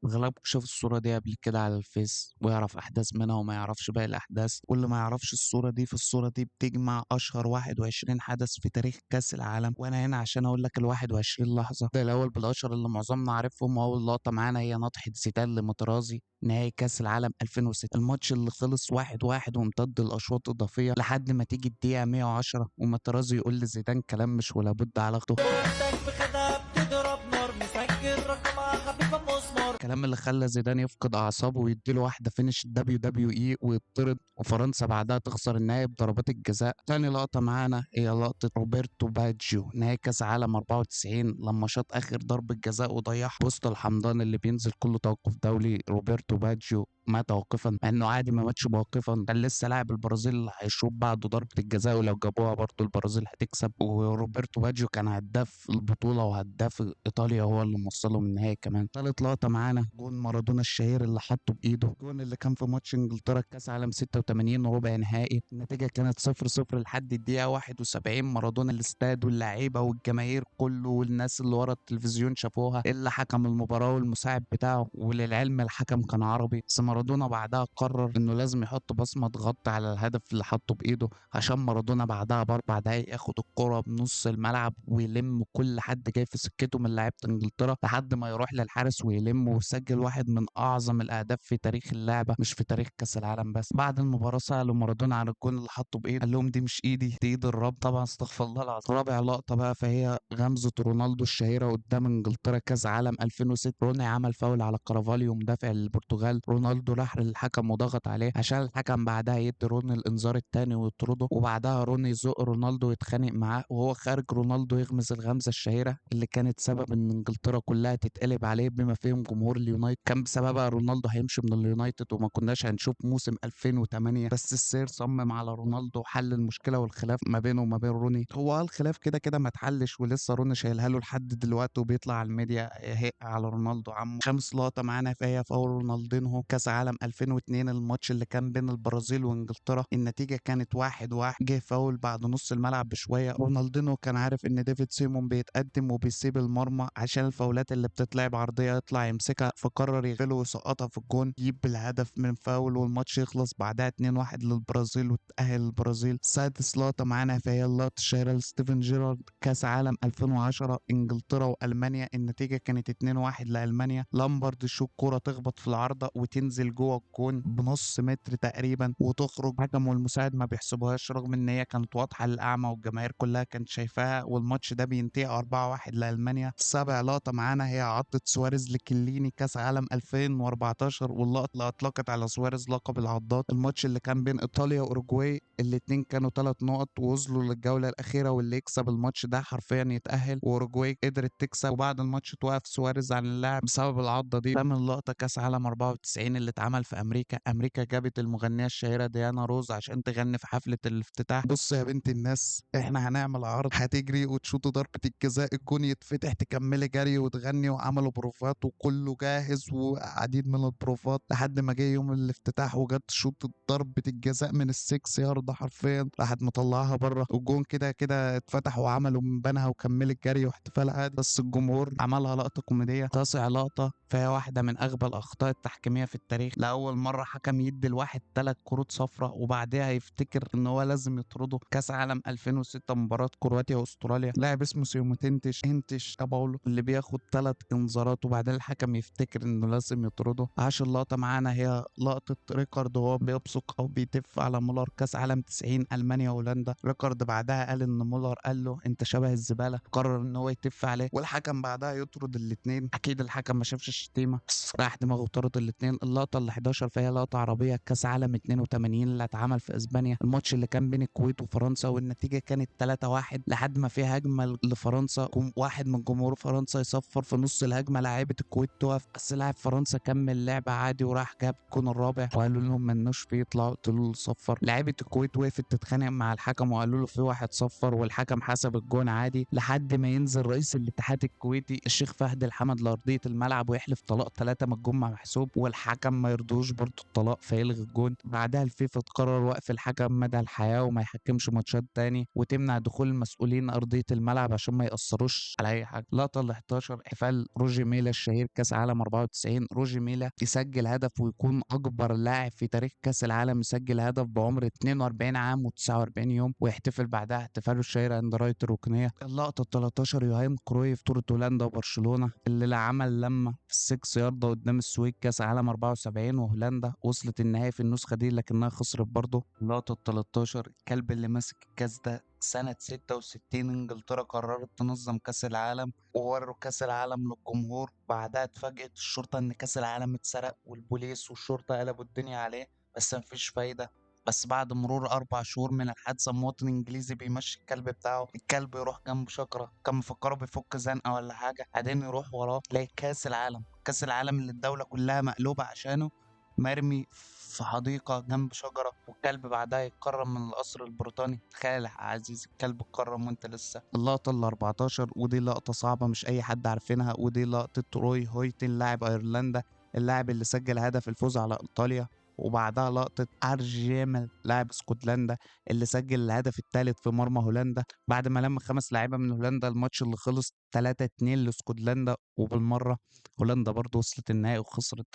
أغلبكم شاف الصورة دي قبل كده على الفيس ويعرف أحداث منها وما يعرفش باقي الأحداث، واللي ما يعرفش الصورة دي فالصورة دي بتجمع أشهر 21 حدث في تاريخ كأس العالم، وأنا هنا عشان أقول لك ال 21 لحظة. ده الأول بالأشهر اللي معظمنا عارفهم، وأول لقطة معانا هي نطحة زيدان لماترازي نهائي كأس العالم 2006، الماتش اللي خلص 1-1 وامتد الأشواط إضافية لحد ما تيجي الدقيقة 110 وماترازي يقول لزيدان كلام مش ولا بد على أخته. كورتك في خدها بتضرب نار، مسجل رقمها خفيفة مسمار. الكلام اللي خلى زيدان يفقد اعصابه ويديله واحده فينش الدبليو دبليو اي ويطرد، وفرنسا بعدها تخسر النهائي بضربات الجزاء. تاني لقطه معانا هي لقطه روبرتو باجيو نهائي كاس عالم 94 لما شاط اخر ضربه جزاء وضيعها وسط الحمضان اللي بينزل كل توقف دولي. روبرتو باجيو مات واقفا، مع انه عادي ما ماتش واقفا، كان لسه لاعب البرازيل اللي هيشوط بعده ضربه الجزاء، ولو جابوها برضه البرازيل هتكسب. وروبرتو باجيو كان هداف البطوله وهداف ايطاليا، هو اللي موصلهم النهائي كمان. تالت لقطه معانا جون مارادونا الشهير اللي حطه بايده، الجون اللي كان في ماتش انجلترا كاس عالم 86 ربع نهائي، النتيجه كانت 0-0 لحد الدقيقه 71. مارادونا الاستاد واللعيبه والجماهير كله والناس اللي ورا التلفزيون شافوها الا حكم المباراه والمساعد بتاعه، وللعلم الحكم كان عربي. بس مارادونا بعدها قرر انه لازم يحط بصمه تغطي على الهدف اللي حطه بايده، عشان مارادونا بعدها ب4 دقايق ياخد الكرة بنص الملعب ويلم كل حد جاي في سكته من لعيبة انجلترا لحد ما يروح للحارس ويلم، وسجل واحد من اعظم الاهداف في تاريخ اللعبة مش في تاريخ كأس العالم بس. بعد المباراة سألوا مارادونا عن الجون اللي حطه بايده، قال لهم دي مش ايدي، دي ايد الرب. طبعا استغفر الله العظيم. رابع لقطة بقى فهي غمزة رونالدو الشهيرة قدام انجلترا كأس عالم 2006. روني عمل فاول على كارفاليو مدافع البرتغال، رونالدو راح للحكم وضغط عليه عشان الحكم بعدها يدي روني الانذار التاني ويطرده، وبعدها روني يزق رونالدو ويتخانق معاه وهو خارج، رونالدو يغمز الغمزة الشهيرة اللي كانت سبب ان انجلترا كلها تتقلب عليه بما فيهم جمهور اليونايتد. كان بسببها رونالدو هيمشي من اليونايتد وما كناش هنشوف موسم 2008، بس السير صمم على رونالدو وحل المشكلة والخلاف ما بينه وما بين روني. هو الخلاف كده كده ما اتحلش ولسه روني شايلها له لحد دلوقتي وبيطلع على الميديا هيق على رونالدو عمه. خامس لقطة معانا فهي فاول رونالدينهو كأس عالم 2002، الماتش اللي كان بين البرازيل وانجلترا، النتيجة كانت 1-1. جه فاول بعد نص الملعب بشوية، رونالدينو كان عارف ان ديفيد سيمون بيتقدم وبيسيب المرمى عشان الفاولات اللي بتتلعب عرضية يطلع يمسكها، فقرر يغفله ويسقطها في الجون يجيب الهدف من فاول والماتش يخلص بعدها 2-1 للبرازيل وتأهل البرازيل. سادس لقطة معانا فهي اللقطة الشهيرة لستيفن جيرارد كأس عالم 2010 انجلترا والمانيا، النتيجة كانت 2-1 لألمانيا. لامبرد يشوط كرة تخبط في العارضة وتنزل جوه الجون بنص متر تقريبا وتخرج، حكم والمساعد ما بيحسبوهاش رغم ان هي كانت واضحة للأعمى والجماهير كلها كانت شايفاها، والماتش ده بينتهي 4-1 لألمانيا. سابع لقطة معانا هي عضة سواريز لكليني كأس عالم 2014، واللقطة اللي أطلقت على سواريز لقب العضات، الماتش اللي كان بين إيطاليا وأوروجواي، الاتنين كانوا 3 نقط ووصلوا للجولة الأخيرة، واللي يكسب الماتش ده حرفيا يتأهل، وأوروجواي قدرت تكسب، وبعد الماتش توقف سواريز عن اللعب بسبب العضة دي. تامن لقطة كأس عالم 94 اللي اتعمل في أمريكا، أمريكا جابت المغنية الشهيرة ديانا روز عشان تغني في حفلة الافتتاح. بص يا بنت الناس احنا هنعمل عرض، هتجري وتشوط ضربة الجزاء الجون يتفتح تكملي جري وتغني، وعملوا بروفات وكله جاهز وعديد من البروفات لحد ما جه يوم الافتتاح وجت تشوط ضربة الجزاء من ال6 يارد حرفيا، راحت مطلعها بره، والجون كده كده اتفتح وعملوا من بنها وكملت جري واحتفال عادي، بس الجمهور عملها لقطة كوميدية. تاسع لقطة فهي واحدة من أغبى الأخطاء التحكيمية في التاريخ، لأول مرة حكم يدي الواحد 3 كروت صفراء وبعدها يفتكر إن هو لازم يطرده. كأس عالم 2006 مباراة كرواتيا وأستراليا، لاعب اسمه سيومتنتش هنتش أباولو اللي بياخد 3 إنذارات وبعدين الحكم يفتكر إنه لازم يطرده. عاشر لقطة معانا هي لقطة ريكارد وهو بيبصق أو بيتف على مولر كأس عالم 90 ألمانيا وهولندا، ريكارد بعدها قال إن مولر قال له أنت شبه الزبالة، قرر إن هو يتف عليه والحكم بعدها يطرد الاتنين. أكيد الحكم ما شافش الشتيمة راح دماغه طرد الاتنين. اللقطة ال 11 فهي لقطة عربية كأس عالم 82 اللي اتعمل في اسبانيا، الماتش اللي كان بين الكويت وفرنسا، والنتيجة كانت 3-1 لحد ما في هجمة لفرنسا، واحد من جمهور فرنسا يصفر في نص الهجمة لاعيبة الكويت تقف، بس لاعب فرنسا كمل لعبة عادي وراح جاب الجون الرابع وقالوا لهم منوش فيه يطلعوا قلتوا له صفر. لعيبة الكويت وقفت تتخانق مع الحكم وقالوا له في واحد صفر والحكم حسب الجون عادي، لحد ما ينزل رئيس الاتحاد الكويتي الشيخ فهد الحمد لأرضية الملعب ويحلف طلاق 3 من الجون محسوب، والحكم ما يرضوش برضه الطلاق فيلغي الجون. بعدها الفيفا تقرر وقف الحكم مدى الحياة وما يحكمش ماتشات تاني وتمنع دخول المسؤولين أرضية الملعب عشان ما يأثروش على أي حاجة. اللقطة ال 11 احتفال روجي ميلا الشهير كأس عالم العالم 94 روجي ميلا يسجل هدف ويكون أكبر لاعب في تاريخ كأس العالم يسجل هدف بعمر 42 عام و49 يوم، ويحتفل بعدها احتفاله الشهير عند راية الركنية. اللقطة 13 يوهان كرويف بطولة هولندا وبرشلونة اللي عمل لما في السكس ياردة قدام السويد كأس عالم 74، وهولندا وصلت النهائي في النسخة دي لكنها خسرت برضه. اللقطة 13 الكلب اللي ماسك الكأس ده سنة 66 إنجلترا قررت تنظم كأس العالم ووروا كأس العالم للجمهور، بعدها اتفاجئت الشرطة إن كأس العالم اتسرق والبوليس والشرطة قلبوا الدنيا عليه، بس مفيش فايدة. بس بعد مرور 4 شهور من الحادثة مواطن إنجليزي بيمشي الكلب بتاعه، الكلب يروح جنب شجرة كان مفكره بيفك زنقة ولا حاجة، بعدين يروح وراه تلاقي كأس العالم، كأس العالم اللي الدولة كلها مقلوبة عشانه مرمي في حديقة جنب شجرة، والكلب بعدها يتكرم من القصر البريطاني. تخيل يا عزيزي الكلب اتكرم وانت لسه. اللقطة ال 14 ودي لقطة صعبة مش أي حد عارفينها، ودي لقطة روي هويتن لاعب أيرلندا، اللاعب اللي سجل هدف الفوز على إيطاليا. وبعدها لقطة أرجيمل لاعب اسكتلندا اللي سجل الهدف الثالث في مرمى هولندا بعد ما لم 5 لاعيبة من هولندا، الماتش اللي خلص 3-2 لاسكتلندا، وبالمرة هولندا برضه وصلت النهائي وخسرت.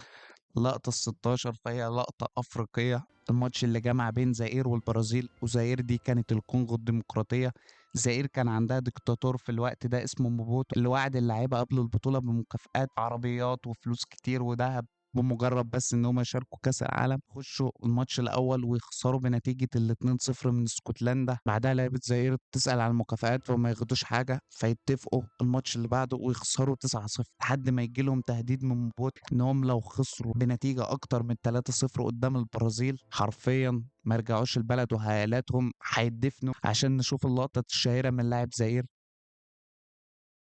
لقطة ال16 فهي لقطة أفريقية، الماتش اللي جمع بين زائر والبرازيل، وزائر دي كانت الكونغو الديمقراطية. زائر كان عندها ديكتاتور في الوقت ده اسمه موبوتو اللي وعد اللعيبة قبل البطولة بمكافآت عربيات وفلوس كتير وذهب بمجرد بس ان هم يشاركوا كاس العالم. خشوا الماتش الاول ويخسروا بنتيجه 2-0 من اسكتلندا، بعدها لعيبه زئير تسال على المكافآت وما ياخدوش حاجه، فيتفقوا الماتش اللي بعده ويخسروا 9-0 لحد ما يجي لهم تهديد من موبوت انهم لو خسروا بنتيجه اكتر من 3-0 قدام البرازيل حرفيا ما يرجعوش البلد وعائلاتهم هيدفنوا. عشان نشوف اللقطه الشهيره من لاعب زئير